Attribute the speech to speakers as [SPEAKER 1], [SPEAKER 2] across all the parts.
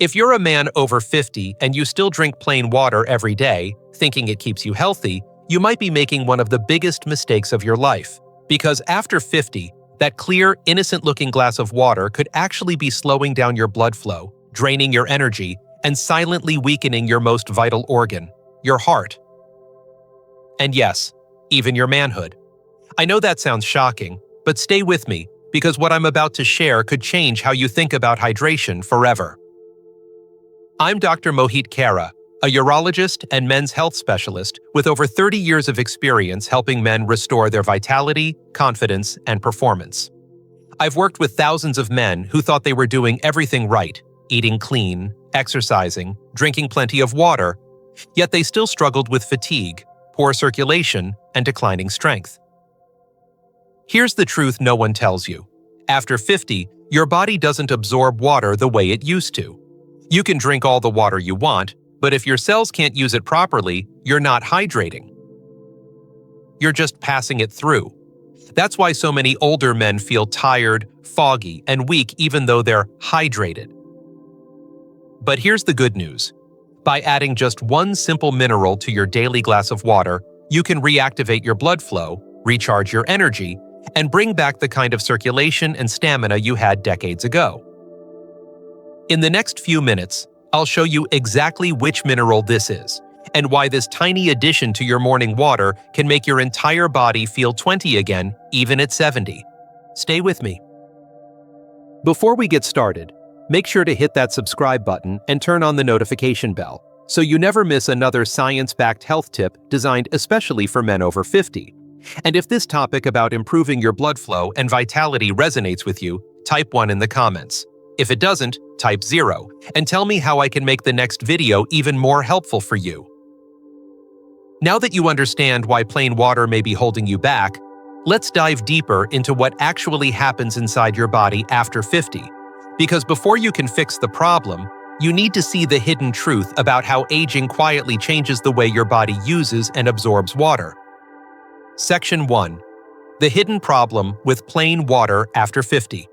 [SPEAKER 1] If you're a man over 50 and you still drink plain water every day, thinking it keeps you healthy, you might be making one of the biggest mistakes of your life. Because after 50, that clear, innocent-looking glass of water could actually be slowing down your blood flow, draining your energy, and silently weakening your most vital organ, your heart. And yes, even your manhood. I know that sounds shocking, but stay with me, because what I'm about to share could change how you think about hydration forever. I'm Dr. Mohit Khera, a urologist and men's health specialist with over 30 years of experience helping men restore their vitality, confidence, and performance. I've worked with thousands of men who thought they were doing everything right, eating clean, exercising, drinking plenty of water, yet they still struggled with fatigue, poor circulation, and declining strength. Here's the truth no one tells you. After 50, your body doesn't absorb water the way it used to. You can drink all the water you want, but if your cells can't use it properly, you're not hydrating. You're just passing it through. That's why so many older men feel tired, foggy, and weak even though they're hydrated. But here's the good news. By adding just one simple mineral to your daily glass of water, you can reactivate your blood flow, recharge your energy, and bring back the kind of circulation and stamina you had decades ago. In the next few minutes, I'll show you exactly which mineral this is, and why this tiny addition to your morning water can make your entire body feel 20 again, even at 70. Stay with me. Before we get started, make sure to hit that subscribe button and turn on the notification bell, so you never miss another science-backed health tip designed especially for men over 50. And if this topic about improving your blood flow and vitality resonates with you, type 1 in the comments. If it doesn't, type 0, and tell me how I can make the next video even more helpful for you. Now that you understand why plain water may be holding you back, let's dive deeper into what actually happens inside your body after 50. Because before you can fix the problem, you need to see the hidden truth about how aging quietly changes the way your body uses and absorbs water. Section 1. The hidden problem with plain water after 50.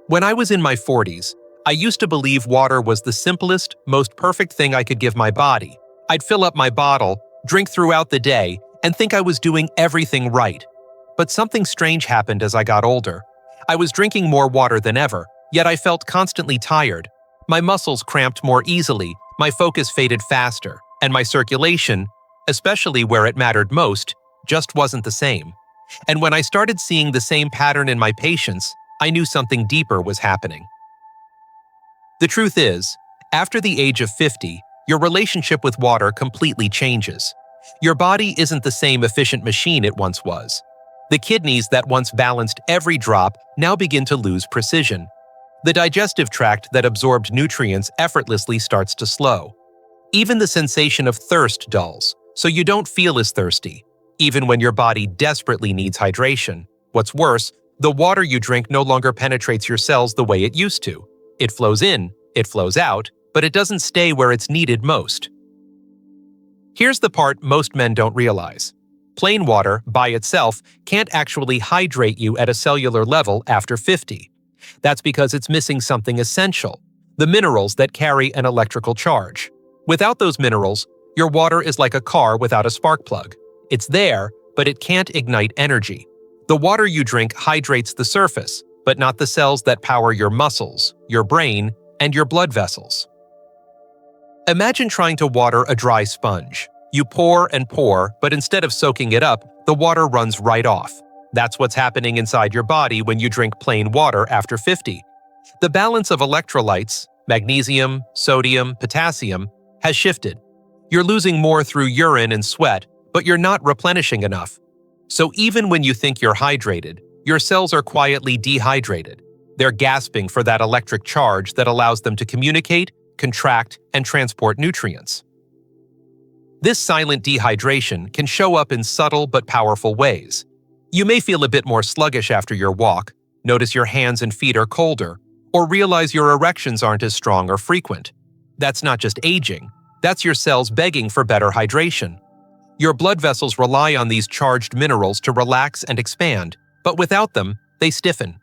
[SPEAKER 1] When I was in my 40s, I used to believe water was the simplest, most perfect thing I could give my body. I'd fill up my bottle, drink throughout the day, and think I was doing everything right. But something strange happened as I got older. I was drinking more water than ever, yet I felt constantly tired. My muscles cramped more easily, my focus faded faster, and my circulation, especially where it mattered most, just wasn't the same. And when I started seeing the same pattern in my patients, I knew something deeper was happening. The truth is, after the age of 50, your relationship with water completely changes. Your body isn't the same efficient machine it once was. The kidneys that once balanced every drop now begin to lose precision. The digestive tract that absorbed nutrients effortlessly starts to slow. Even the sensation of thirst dulls, so you don't feel as thirsty, even when your body desperately needs hydration. What's worse, the water you drink no longer penetrates your cells the way it used to. It flows in, it flows out, but it doesn't stay where it's needed most. Here's the part most men don't realize. Plain water, by itself, can't actually hydrate you at a cellular level after 50. That's because it's missing something essential, the minerals that carry an electrical charge. Without those minerals, your water is like a car without a spark plug. It's there, but it can't ignite energy. The water you drink hydrates the surface, but not the cells that power your muscles, your brain, and your blood vessels. Imagine trying to water a dry sponge. You pour and pour, but instead of soaking it up, the water runs right off. That's what's happening inside your body when you drink plain water after 50. The balance of electrolytes, magnesium, sodium, potassium, has shifted. You're losing more through urine and sweat, but you're not replenishing enough. So even when you think you're hydrated, your cells are quietly dehydrated. They're gasping for that electric charge that allows them to communicate, contract, and transport nutrients. This silent dehydration can show up in subtle but powerful ways. You may feel a bit more sluggish after your walk, notice your hands and feet are colder, or realize your erections aren't as strong or frequent. That's not just aging, that's your cells begging for better hydration. Your blood vessels rely on these charged minerals to relax and expand, but without them, they stiffen.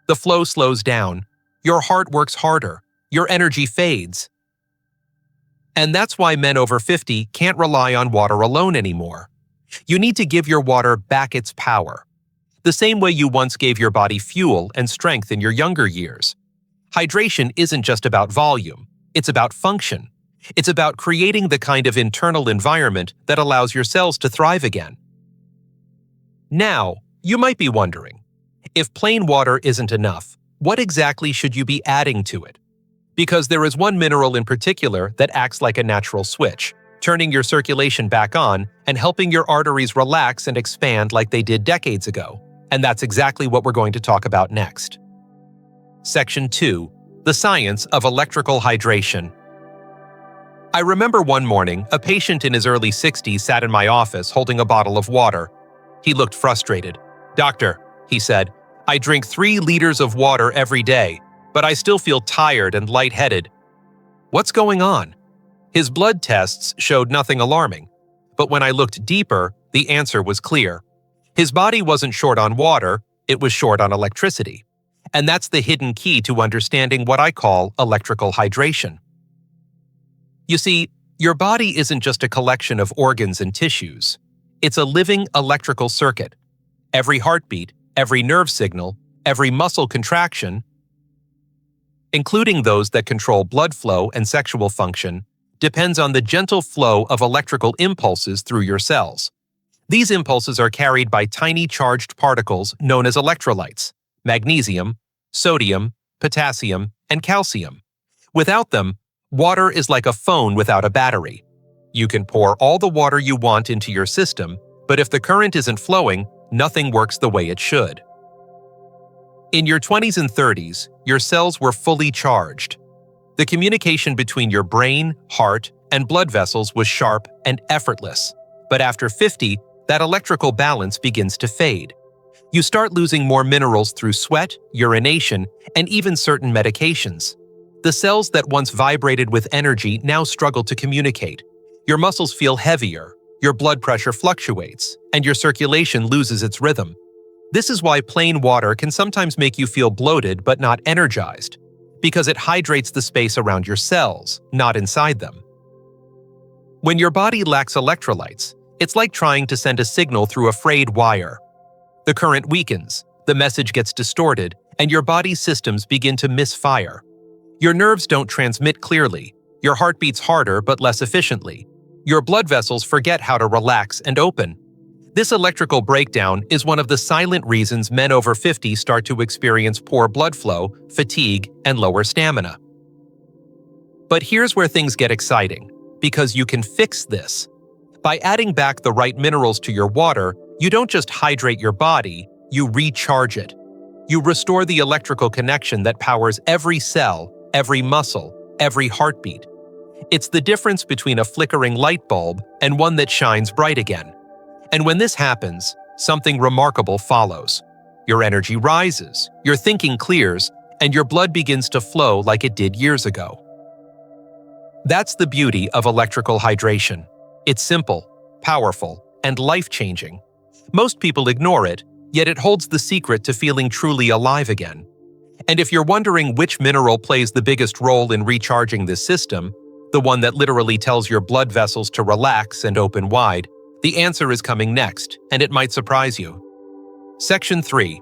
[SPEAKER 1] The flow slows down. Your heart works harder. your energy fades. And that's why men over 50 can't rely on water alone anymore. You need to give your water back its power, the same way you once gave your body fuel and strength in your younger years. Hydration isn't just about volume, it's about function. It's about creating the kind of internal environment that allows your cells to thrive again. Now, you might be wondering, if plain water isn't enough, what exactly should you be adding to it? Because there is one mineral in particular that acts like a natural switch, turning your circulation back on and helping your arteries relax and expand like they did decades ago. And that's exactly what we're going to talk about next. Section 2. The Science of Electrical Hydration. I remember one morning, a patient in his early 60s sat in my office holding a bottle of water. He looked frustrated. "Doctor," he said, "I drink 3 liters of water every day, but I still feel tired and lightheaded. What's going on?" His blood tests showed nothing alarming, but when I looked deeper, the answer was clear. His body wasn't short on water, it was short on electricity. And that's the hidden key to understanding what I call electrical hydration. You see, your body isn't just a collection of organs and tissues. It's a living electrical circuit. Every heartbeat, every nerve signal, every muscle contraction, including those that control blood flow and sexual function, depends on the gentle flow of electrical impulses through your cells. These impulses are carried by tiny charged particles known as electrolytes: magnesium, sodium, potassium, and calcium. Without them, water is like a phone without a battery. You can pour all the water you want into your system, but if the current isn't flowing, nothing works the way it should. In your 20s and 30s, your cells were fully charged. The communication between your brain, heart, and blood vessels was sharp and effortless. But after 50, that electrical balance begins to fade. You start losing more minerals through sweat, urination, and even certain medications. The cells that once vibrated with energy now struggle to communicate. Your muscles feel heavier, your blood pressure fluctuates, and your circulation loses its rhythm. This is why plain water can sometimes make you feel bloated but not energized, because it hydrates the space around your cells, not inside them. When your body lacks electrolytes, it's like trying to send a signal through a frayed wire. The current weakens, the message gets distorted, and your body's systems begin to misfire. Your nerves don't transmit clearly, your heart beats harder but less efficiently. Your blood vessels forget how to relax and open. This electrical breakdown is one of the silent reasons men over 50 start to experience poor blood flow, fatigue, and lower stamina. But here's where things get exciting, because you can fix this. By adding back the right minerals to your water, you don't just hydrate your body, you recharge it. You restore the electrical connection that powers every cell, every muscle, every heartbeat. It's the difference between a flickering light bulb and one that shines bright again. And when this happens, something remarkable follows. Your energy rises, your thinking clears, and your blood begins to flow like it did years ago. That's the beauty of electrical hydration. It's simple, powerful, and life-changing. Most people ignore it, yet it holds the secret to feeling truly alive again. And if you're wondering which mineral plays the biggest role in recharging this system, the one that literally tells your blood vessels to relax and open wide, the answer is coming next, and it might surprise you. Section 3.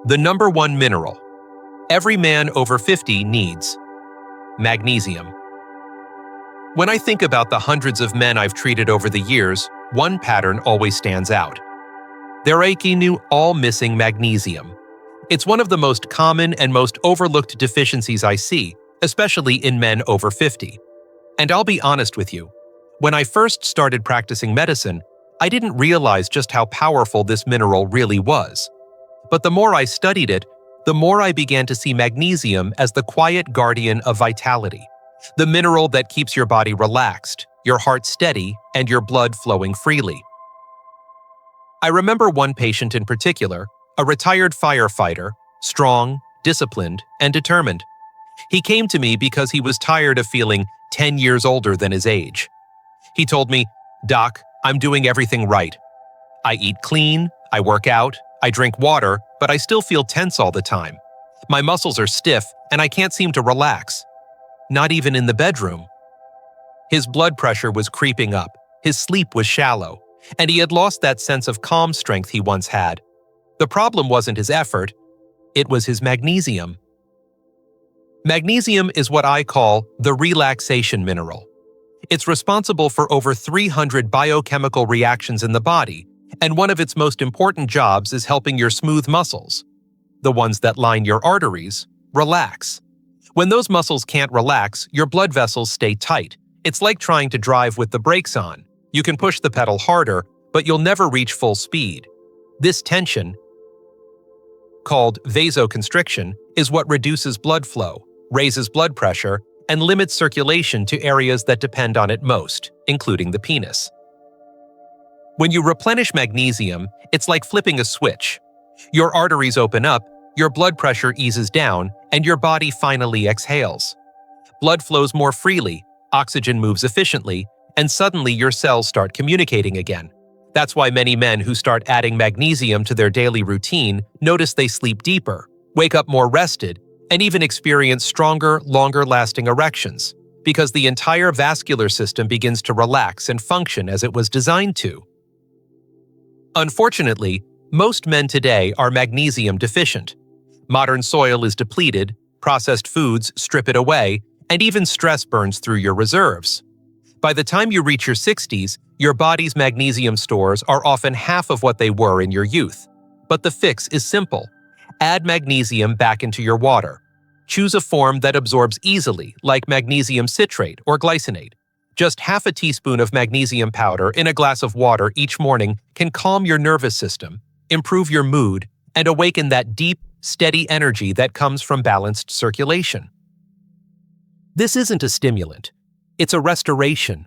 [SPEAKER 1] The number 1 mineral every man over 50 needs: magnesium. When I think about the hundreds of men I've treated over the years, one pattern always stands out. They're all missing magnesium. It's one of the most common and most overlooked deficiencies I see, especially in men over 50. And I'll be honest with you, when I first started practicing medicine, I didn't realize just how powerful this mineral really was. But the more I studied it, the more I began to see magnesium as the quiet guardian of vitality, the mineral that keeps your body relaxed, your heart steady, and your blood flowing freely. I remember one patient in particular, a retired firefighter, strong, disciplined, and determined. He came to me because he was tired of feeling 10 years older than his age. He told me, "Doc, I'm doing everything right. I eat clean, I work out, I drink water, but I still feel tense all the time. My muscles are stiff, and I can't seem to relax. not even in the bedroom. His blood pressure was creeping up, his sleep was shallow, and he had lost that sense of calm strength he once had. The problem wasn't his effort, it was his magnesium. Magnesium is what I call the relaxation mineral. It's responsible for over 300 biochemical reactions in the body, and one of its most important jobs is helping your smooth muscles, the ones that line your arteries, relax. When those muscles can't relax, your blood vessels stay tight. It's like trying to drive with the brakes on. You can push the pedal harder, but you'll never reach full speed. This tension, called vasoconstriction, is what reduces blood flow, raises blood pressure, and limits circulation to areas that depend on it most, including the penis. When you replenish magnesium, it's like flipping a switch. Your arteries open up, your blood pressure eases down, and your body finally exhales. Blood flows more freely, oxygen moves efficiently, and suddenly your cells start communicating again. That's why many men who start adding magnesium to their daily routine notice they sleep deeper, wake up more rested, and even experience stronger, longer-lasting erections, because the entire vascular system begins to relax and function as it was designed to. Unfortunately, most men today are magnesium deficient. Modern soil is depleted, processed foods strip it away, and even stress burns through your reserves. By the time you reach your 60s, your body's magnesium stores are often half of what they were in your youth. But the fix is simple. Add magnesium back into your water. Choose a form that absorbs easily, like magnesium citrate or glycinate. Just half a teaspoon of magnesium powder in a glass of water each morning can calm your nervous system, improve your mood, and awaken that deep, steady energy that comes from balanced circulation. This isn't a stimulant. It's a restoration.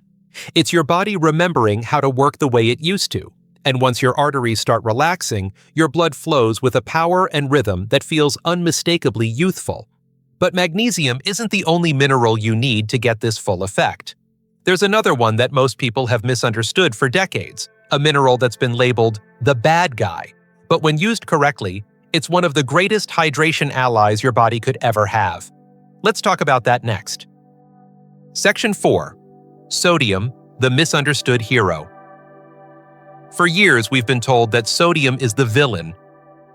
[SPEAKER 1] It's your body remembering how to work the way it used to. And once your arteries start relaxing, your blood flows with a power and rhythm that feels unmistakably youthful. But magnesium isn't the only mineral you need to get this full effect. There's another one that most people have misunderstood for decades, a mineral that's been labeled the bad guy. But when used correctly, it's one of the greatest hydration allies your body could ever have. Let's talk about that next. Section 4. Sodium, the misunderstood hero. For years, we've been told that sodium is the villain,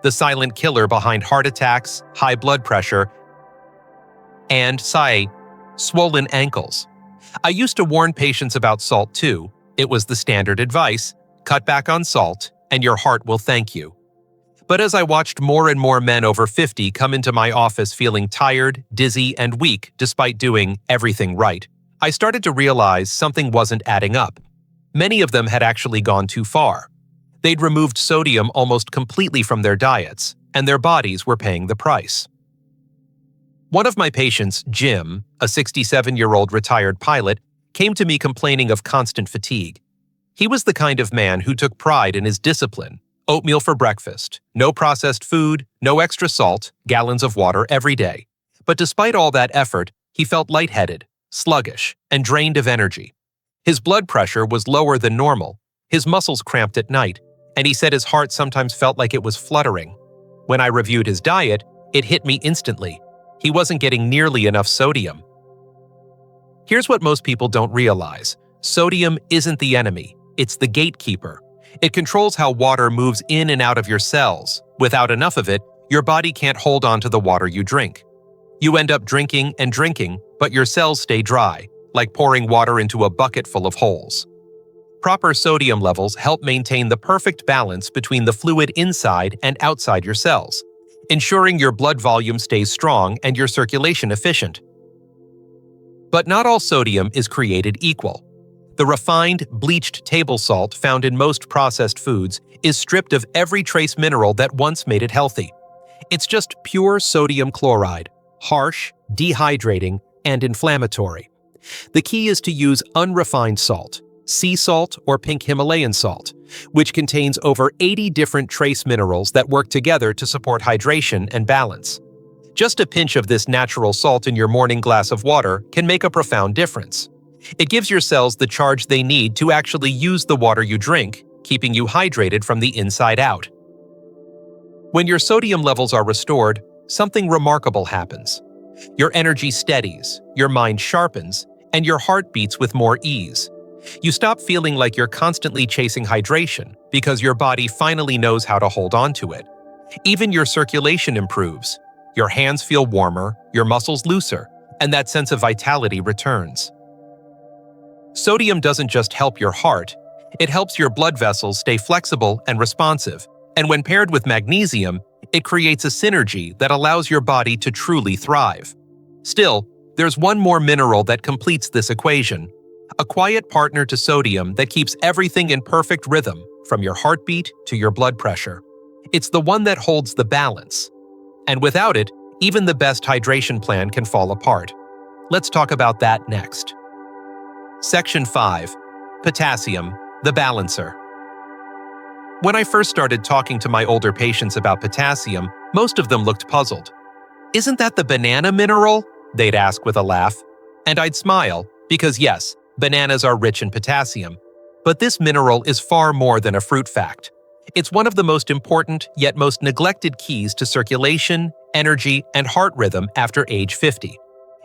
[SPEAKER 1] the silent killer behind heart attacks, high blood pressure, and, swollen ankles. I used to warn patients about salt too. It was the standard advice: cut back on salt, and your heart will thank you. But as I watched more and more men over 50 come into my office feeling tired, dizzy, and weak despite doing everything right, I started to realize something wasn't adding up. Many of them had actually gone too far. They'd removed sodium almost completely from their diets, and their bodies were paying the price. One of my patients, Jim, a 67-year-old retired pilot, came to me complaining of constant fatigue. He was the kind of man who took pride in his discipline: oatmeal for breakfast, no processed food, no extra salt, gallons of water every day. But despite all that effort, he felt lightheaded, sluggish, and drained of energy. His blood pressure was lower than normal, his muscles cramped at night, and he said his heart sometimes felt like it was fluttering. When I reviewed his diet, it hit me instantly. He wasn't getting nearly enough sodium. Here's what most people don't realize. Sodium isn't the enemy, it's the gatekeeper. It controls how water moves in and out of your cells. Without enough of it, your body can't hold on to the water you drink. You end up drinking and drinking, but your cells stay dry, like pouring water into a bucket full of holes. Proper sodium levels help maintain the perfect balance between the fluid inside and outside your cells, ensuring your blood volume stays strong and your circulation efficient. But not all sodium is created equal. The refined, bleached table salt found in most processed foods is stripped of every trace mineral that once made it healthy. It's just pure sodium chloride, harsh, dehydrating, and inflammatory. The key is to use unrefined salt, sea salt or pink Himalayan salt, which contains over 80 different trace minerals that work together to support hydration and balance. Just a pinch of this natural salt in your morning glass of water can make a profound difference. It gives your cells the charge they need to actually use the water you drink, keeping you hydrated from the inside out. When your sodium levels are restored, something remarkable happens. Your energy steadies, your mind sharpens, and your heart beats with more ease. You stop feeling like you're constantly chasing hydration because your body finally knows how to hold on to it. Even your circulation improves. Your hands feel warmer, your muscles looser, and that sense of vitality returns. Sodium doesn't just help your heart, it helps your blood vessels stay flexible and responsive. And when paired with magnesium, it creates a synergy that allows your body to truly thrive. Still, there's one more mineral that completes this equation, a quiet partner to sodium that keeps everything in perfect rhythm, from your heartbeat to your blood pressure. It's the one that holds the balance. And without it, even the best hydration plan can fall apart. Let's talk about that next. Section 5. Potassium, the balancer. When I first started talking to my older patients about potassium, most of them looked puzzled. "Isn't that the banana mineral?" they'd ask with a laugh. And I'd smile, because yes, bananas are rich in potassium. But this mineral is far more than a fruit fact. It's one of the most important yet most neglected keys to circulation, energy, and heart rhythm after age 50.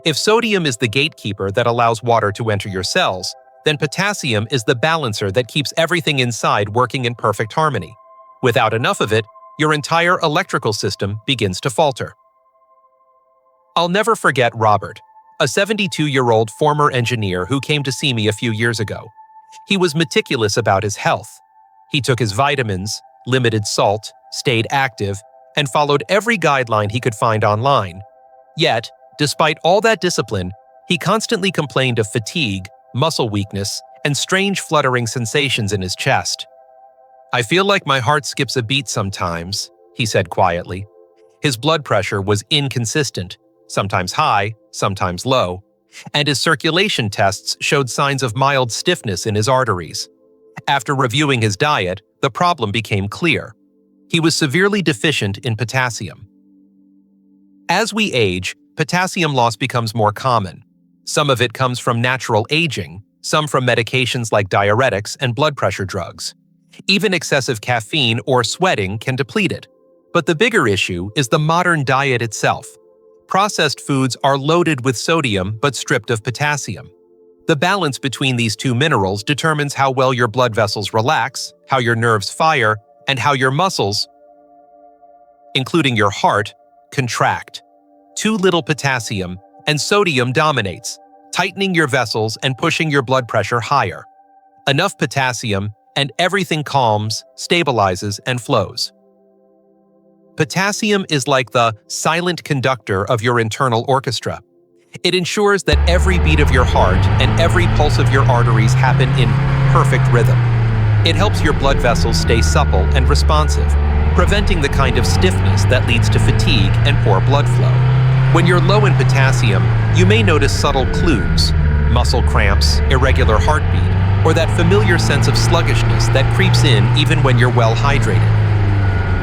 [SPEAKER 1] If sodium is the gatekeeper that allows water to enter your cells, then potassium is the balancer that keeps everything inside working in perfect harmony. Without enough of it, your entire electrical system begins to falter. I'll never forget Robert, a 72-year-old former engineer who came to see me a few years ago. He was meticulous about his health. He took his vitamins, limited salt, stayed active, and followed every guideline he could find online. Yet, despite all that discipline, he constantly complained of fatigue, muscle weakness, and strange fluttering sensations in his chest. "I feel like my heart skips a beat sometimes," he said quietly. His blood pressure was inconsistent, sometimes high, sometimes low, and his circulation tests showed signs of mild stiffness in his arteries. After reviewing his diet, the problem became clear. He was severely deficient in potassium. As we age, potassium loss becomes more common. Some of it comes from natural aging, some from medications like diuretics and blood pressure drugs. Even excessive caffeine or sweating can deplete it. But the bigger issue is the modern diet itself. Processed foods are loaded with sodium but stripped of potassium. The balance between these two minerals determines how well your blood vessels relax, how your nerves fire, and how your muscles, including your heart, contract. Too little potassium, and sodium dominates, tightening your vessels and pushing your blood pressure higher. Enough potassium, and everything calms, stabilizes, and flows. Potassium is like the silent conductor of your internal orchestra. It ensures that every beat of your heart and every pulse of your arteries happen in perfect rhythm. It helps your blood vessels stay supple and responsive, preventing the kind of stiffness that leads to fatigue and poor blood flow. When you're low in potassium, you may notice subtle clues, muscle cramps, irregular heartbeat, or that familiar sense of sluggishness that creeps in even when you're well hydrated.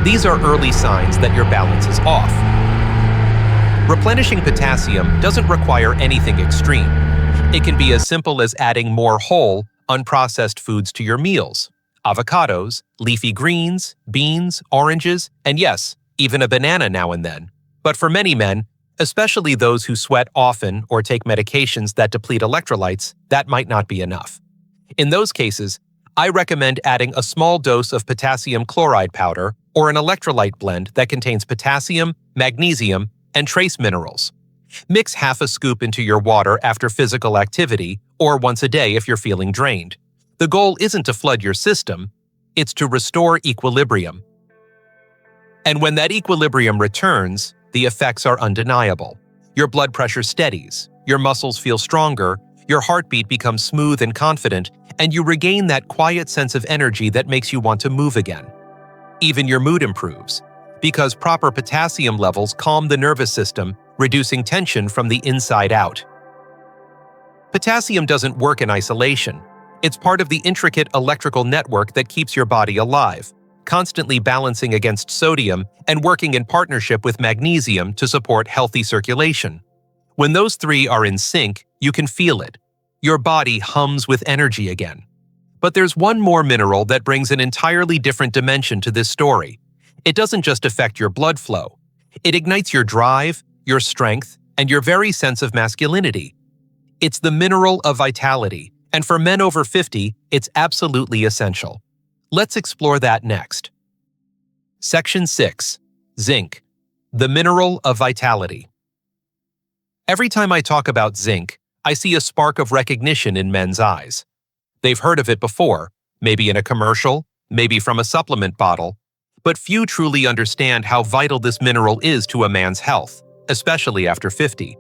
[SPEAKER 1] These are early signs that your balance is off. Replenishing potassium doesn't require anything extreme. It can be as simple as adding more whole, unprocessed foods to your meals. Avocados, leafy greens, beans, oranges, and yes, even a banana now and then. But for many men, especially those who sweat often or take medications that deplete electrolytes, that might not be enough. In those cases, I recommend adding a small dose of potassium chloride powder or an electrolyte blend that contains potassium, magnesium, and trace minerals. Mix half a scoop into your water after physical activity or once a day if you're feeling drained. The goal isn't to flood your system, it's to restore equilibrium. And when that equilibrium returns, the effects are undeniable. Your blood pressure steadies, your muscles feel stronger, your heartbeat becomes smooth and confident, and you regain that quiet sense of energy that makes you want to move again. Even your mood improves, because proper potassium levels calm the nervous system, reducing tension from the inside out. Potassium doesn't work in isolation. It's part of the intricate electrical network that keeps your body alive, constantly balancing against sodium and working in partnership with magnesium to support healthy circulation. When those three are in sync, you can feel it. Your body hums with energy again. But there's one more mineral that brings an entirely different dimension to this story. It doesn't just affect your blood flow. It ignites your drive, your strength, and your very sense of masculinity. It's the mineral of vitality, and for men over 50, it's absolutely essential. Let's explore that next. Section 6. Zinc, the mineral of vitality. Every time I talk about zinc, I see a spark of recognition in men's eyes. They've heard of it before, maybe in a commercial, maybe from a supplement bottle, but few truly understand how vital this mineral is to a man's health, especially after 50.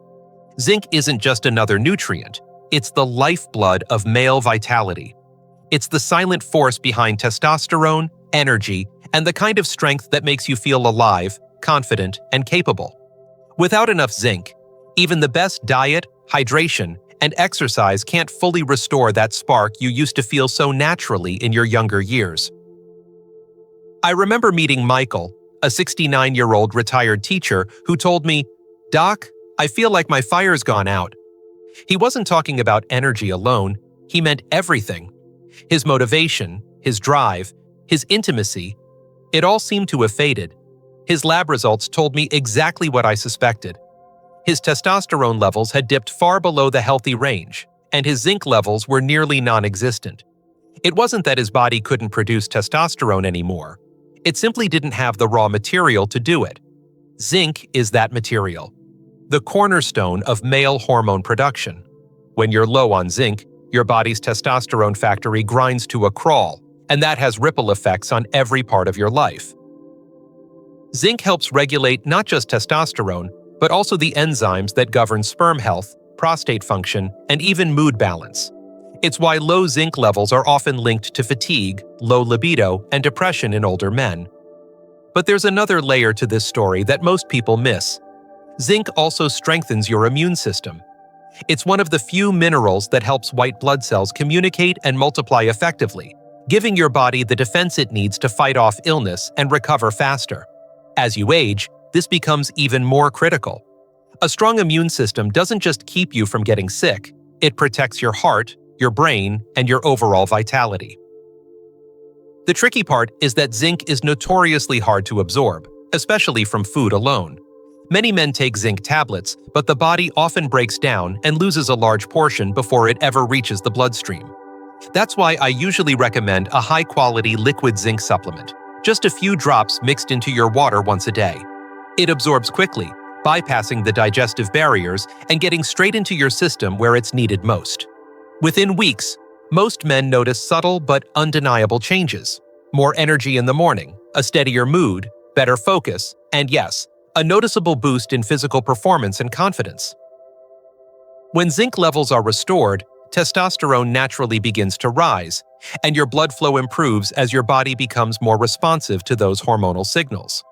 [SPEAKER 1] Zinc isn't just another nutrient, it's the lifeblood of male vitality. It's the silent force behind testosterone, energy, and the kind of strength that makes you feel alive, confident, and capable. Without enough zinc, even the best diet, hydration, and exercise can't fully restore that spark you used to feel so naturally in your younger years. I remember meeting Michael, a 69-year-old retired teacher who told me, "Doc, I feel like my fire's gone out." He wasn't talking about energy alone, he meant everything. His motivation, his drive, his intimacy, it all seemed to have faded. His lab results told me exactly what I suspected. His testosterone levels had dipped far below the healthy range, and his zinc levels were nearly non-existent. It wasn't that his body couldn't produce testosterone anymore. It simply didn't have the raw material to do it. Zinc is that material, the cornerstone of male hormone production. When you're low on zinc, your body's testosterone factory grinds to a crawl, and that has ripple effects on every part of your life. Zinc helps regulate not just testosterone, but also the enzymes that govern sperm health, prostate function, and even mood balance. It's why low zinc levels are often linked to fatigue, low libido, and depression in older men. But there's another layer to this story that most people miss. Zinc also strengthens your immune system. It's one of the few minerals that helps white blood cells communicate and multiply effectively, giving your body the defense it needs to fight off illness and recover faster. As you age, this becomes even more critical. A strong immune system doesn't just keep you from getting sick, it protects your heart, your brain, and your overall vitality. The tricky part is that zinc is notoriously hard to absorb, especially from food alone. Many men take zinc tablets, but the body often breaks down and loses a large portion before it ever reaches the bloodstream. That's why I usually recommend a high-quality liquid zinc supplement, just a few drops mixed into your water once a day. It absorbs quickly, bypassing the digestive barriers and getting straight into your system where it's needed most. Within weeks, most men notice subtle but undeniable changes. More energy in the morning, a steadier mood, better focus, and yes, a noticeable boost in physical performance and confidence. When zinc levels are restored, testosterone naturally begins to rise, and your blood flow improves as your body becomes more responsive to those hormonal signals.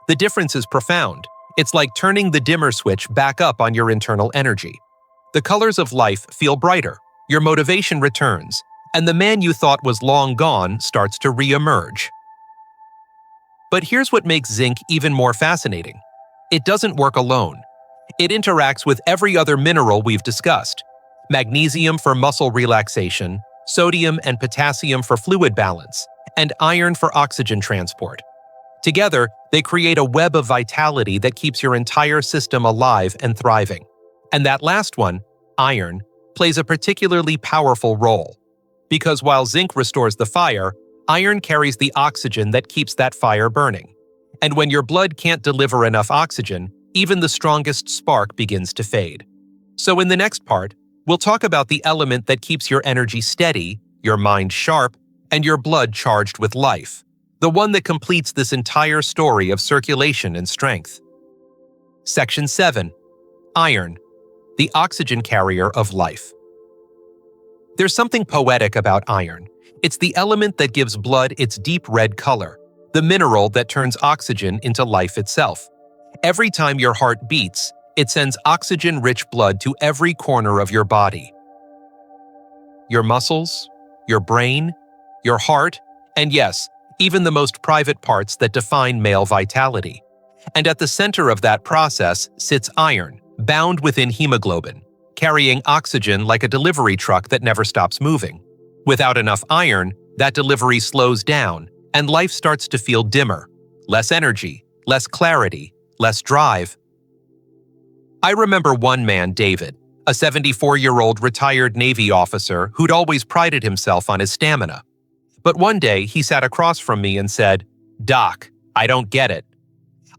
[SPEAKER 1] The difference is profound. It's like turning the dimmer switch back up on your internal energy. The colors of life feel brighter, your motivation returns, and the man you thought was long gone starts to re-emerge. But here's what makes zinc even more fascinating. It doesn't work alone. It interacts with every other mineral we've discussed: magnesium for muscle relaxation, sodium and potassium for fluid balance, and iron for oxygen transport. Together, they create a web of vitality that keeps your entire system alive and thriving. And that last one, iron, plays a particularly powerful role. Because while zinc restores the fire, iron carries the oxygen that keeps that fire burning. And when your blood can't deliver enough oxygen, even the strongest spark begins to fade. So in the next part, we'll talk about the element that keeps your energy steady, your mind sharp, and your blood charged with life. The one that completes this entire story of circulation and strength. Section 7. Iron, the oxygen carrier of life. There's something poetic about iron. It's the element that gives blood its deep red color, the mineral that turns oxygen into life itself. Every time your heart beats, it sends oxygen-rich blood to every corner of your body. Your muscles, your brain, your heart, and yes, even the most private parts that define male vitality. And at the center of that process sits iron, bound within hemoglobin, carrying oxygen like a delivery truck that never stops moving. Without enough iron, that delivery slows down, and life starts to feel dimmer. Less energy, less clarity, less drive. I remember one man, David, a 74-year-old retired Navy officer who'd always prided himself on his stamina. But one day, he sat across from me and said, "Doc, I don't get it.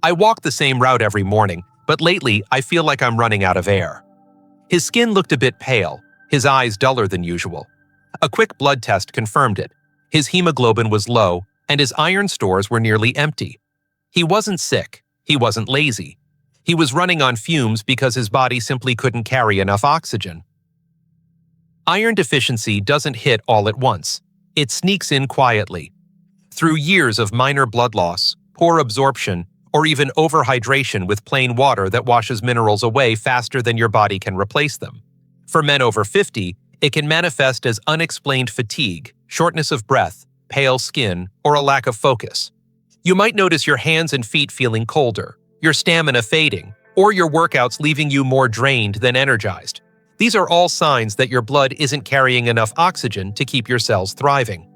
[SPEAKER 1] I walk the same route every morning, but lately I feel like I'm running out of air." His skin looked a bit pale, his eyes duller than usual. A quick blood test confirmed it. His hemoglobin was low, and his iron stores were nearly empty. He wasn't sick. He wasn't lazy. He was running on fumes because his body simply couldn't carry enough oxygen. Iron deficiency doesn't hit all at once. It sneaks in quietly. Through years of minor blood loss, poor absorption, or even overhydration with plain water that washes minerals away faster than your body can replace them. For men over 50, it can manifest as unexplained fatigue, shortness of breath, pale skin, or a lack of focus. You might notice your hands and feet feeling colder, your stamina fading, or your workouts leaving you more drained than energized. These are all signs that your blood isn't carrying enough oxygen to keep your cells thriving.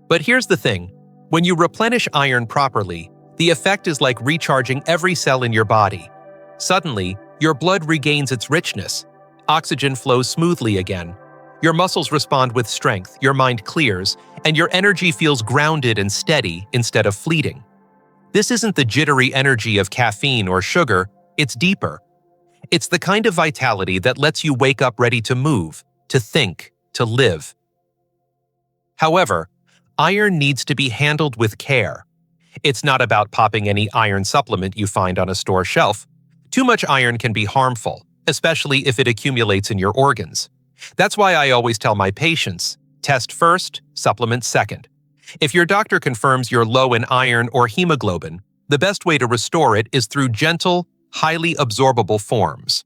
[SPEAKER 1] But here's the thing. When you replenish iron properly, the effect is like recharging every cell in your body. Suddenly, your blood regains its richness. Oxygen flows smoothly again. Your muscles respond with strength, your mind clears, and your energy feels grounded and steady instead of fleeting. This isn't the jittery energy of caffeine or sugar, it's deeper. It's the kind of vitality that lets you wake up ready to move, to think, to live. However, iron needs to be handled with care. It's not about popping any iron supplement you find on a store shelf. Too much iron can be harmful, especially if it accumulates in your organs. That's why I always tell my patients, test first, supplement second. If your doctor confirms you're low in iron or hemoglobin, the best way to restore it is through gentle, highly absorbable forms.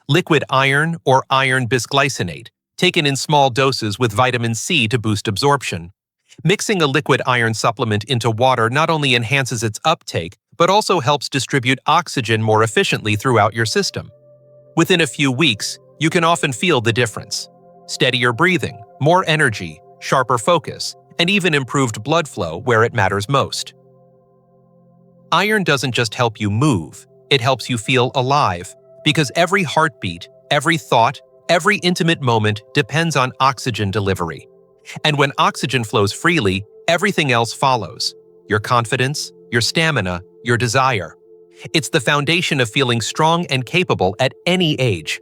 [SPEAKER 1] Liquid iron or iron bisglycinate, taken in small doses with vitamin C to boost absorption. Mixing a liquid iron supplement into water not only enhances its uptake, but also helps distribute oxygen more efficiently throughout your system. Within a few weeks, you can often feel the difference. Steadier breathing, more energy, sharper focus, and even improved blood flow where it matters most. Iron doesn't just help you move, it helps you feel alive, because every heartbeat, every thought, every intimate moment depends on oxygen delivery. And when oxygen flows freely, everything else follows. Your confidence, your stamina, your desire. It's the foundation of feeling strong and capable at any age.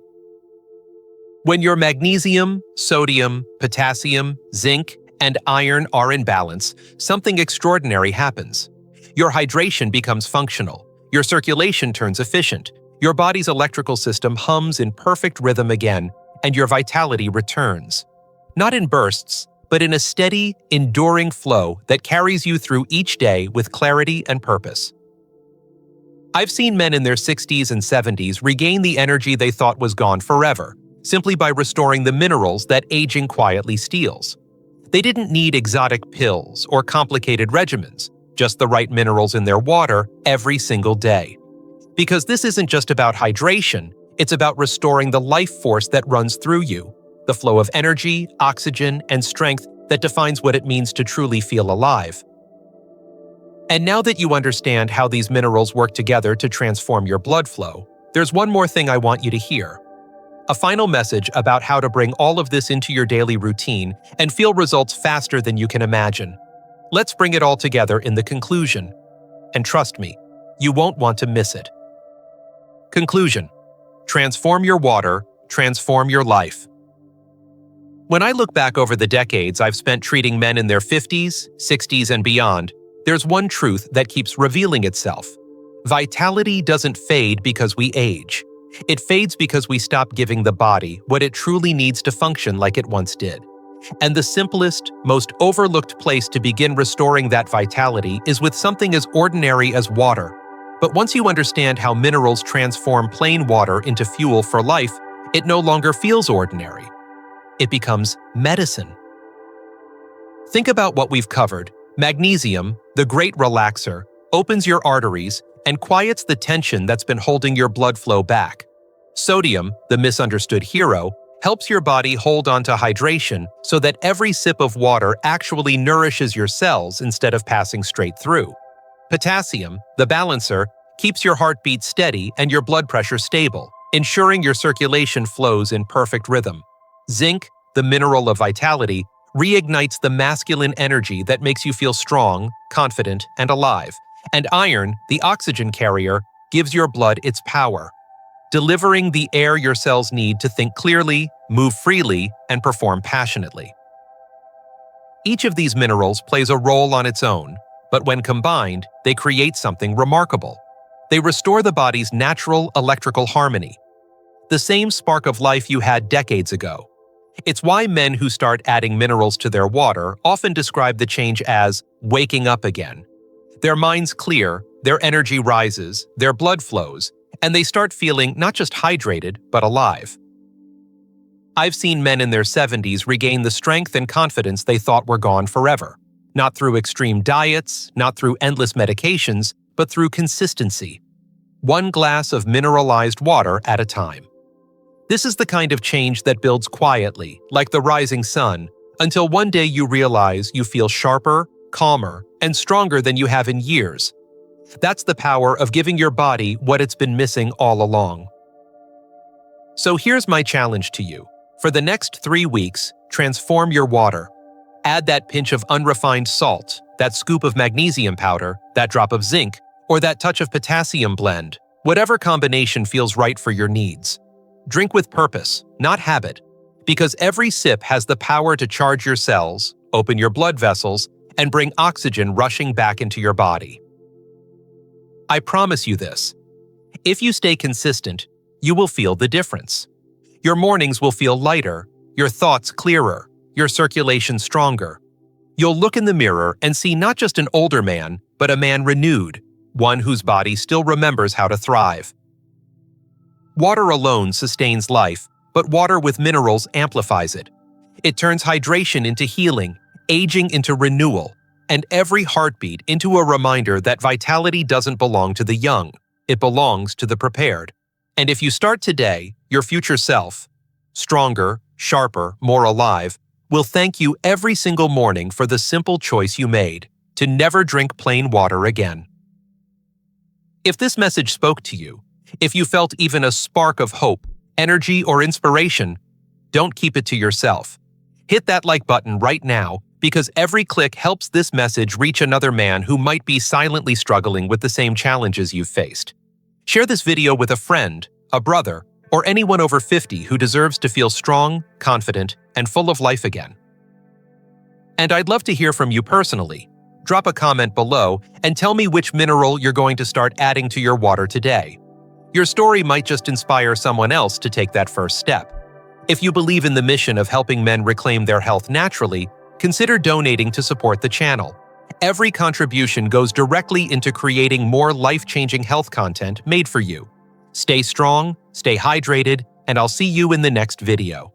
[SPEAKER 1] When your magnesium, sodium, potassium, zinc, and iron are in balance, something extraordinary happens. Your hydration becomes functional, your circulation turns efficient, your body's electrical system hums in perfect rhythm again, and your vitality returns. Not in bursts, but in a steady, enduring flow that carries you through each day with clarity and purpose. I've seen men in their 60s and 70s regain the energy they thought was gone forever, simply by restoring the minerals that aging quietly steals. They didn't need exotic pills or complicated regimens, just the right minerals in their water every single day. Because this isn't just about hydration, it's about restoring the life force that runs through you, the flow of energy, oxygen, and strength that defines what it means to truly feel alive. And now that you understand how these minerals work together to transform your blood flow, there's one more thing I want you to hear. A final message about how to bring all of this into your daily routine and feel results faster than you can imagine. Let's bring it all together in the conclusion. And trust me, you won't want to miss it. Conclusion. Transform your water, transform your life. When I look back over the decades I've spent treating men in their 50s, 60s, and beyond, there's one truth that keeps revealing itself. Vitality doesn't fade because we age. It fades because we stop giving the body what it truly needs to function like it once did. And the simplest, most overlooked place to begin restoring that vitality is with something as ordinary as water. But once you understand how minerals transform plain water into fuel for life, it no longer feels ordinary. It becomes medicine. Think about what we've covered. Magnesium, the great relaxer, opens your arteries and quiets the tension that's been holding your blood flow back. Sodium, the misunderstood hero, helps your body hold on to hydration so that every sip of water actually nourishes your cells instead of passing straight through. Potassium, the balancer, keeps your heartbeat steady and your blood pressure stable, ensuring your circulation flows in perfect rhythm. Zinc, the mineral of vitality, reignites the masculine energy that makes you feel strong, confident, and alive. And iron, the oxygen carrier, gives your blood its power, delivering the air your cells need to think clearly, move freely, and perform passionately. Each of these minerals plays a role on its own, but when combined, they create something remarkable. They restore the body's natural electrical harmony, the same spark of life you had decades ago. It's why men who start adding minerals to their water often describe the change as waking up again. Their minds clear, their energy rises, their blood flows, and they start feeling not just hydrated, but alive. I've seen men in their 70s regain the strength and confidence they thought were gone forever. Not through extreme diets, not through endless medications, but through consistency. One glass of mineralized water at a time. This is the kind of change that builds quietly, like the rising sun, until one day you realize you feel sharper, calmer, and stronger than you have in years. That's the power of giving your body what it's been missing all along. So here's my challenge to you. For the next 3 weeks, transform your water. Add that pinch of unrefined salt, that scoop of magnesium powder, that drop of zinc, or that touch of potassium blend, whatever combination feels right for your needs. Drink with purpose, not habit, because every sip has the power to charge your cells, open your blood vessels, and bring oxygen rushing back into your body. I promise you this. If you stay consistent, you will feel the difference. Your mornings will feel lighter, your thoughts clearer, your circulation stronger. You'll look in the mirror and see not just an older man, but a man renewed, one whose body still remembers how to thrive. Water alone sustains life, but water with minerals amplifies it. It turns hydration into healing, aging into renewal, and every heartbeat into a reminder that vitality doesn't belong to the young, it belongs to the prepared. And if you start today, your future self, stronger, sharper, more alive, will thank you every single morning for the simple choice you made to never drink plain water again. If this message spoke to you, if you felt even a spark of hope, energy, or inspiration, don't keep it to yourself. Hit that like button right now, because every click helps this message reach another man who might be silently struggling with the same challenges you've faced. Share this video with a friend, a brother, or anyone over 50 who deserves to feel strong, confident, and full of life again. And I'd love to hear from you personally. Drop a comment below and tell me which mineral you're going to start adding to your water today. Your story might just inspire someone else to take that first step. If you believe in the mission of helping men reclaim their health naturally, consider donating to support the channel. Every contribution goes directly into creating more life-changing health content made for you. Stay strong, stay hydrated, and I'll see you in the next video.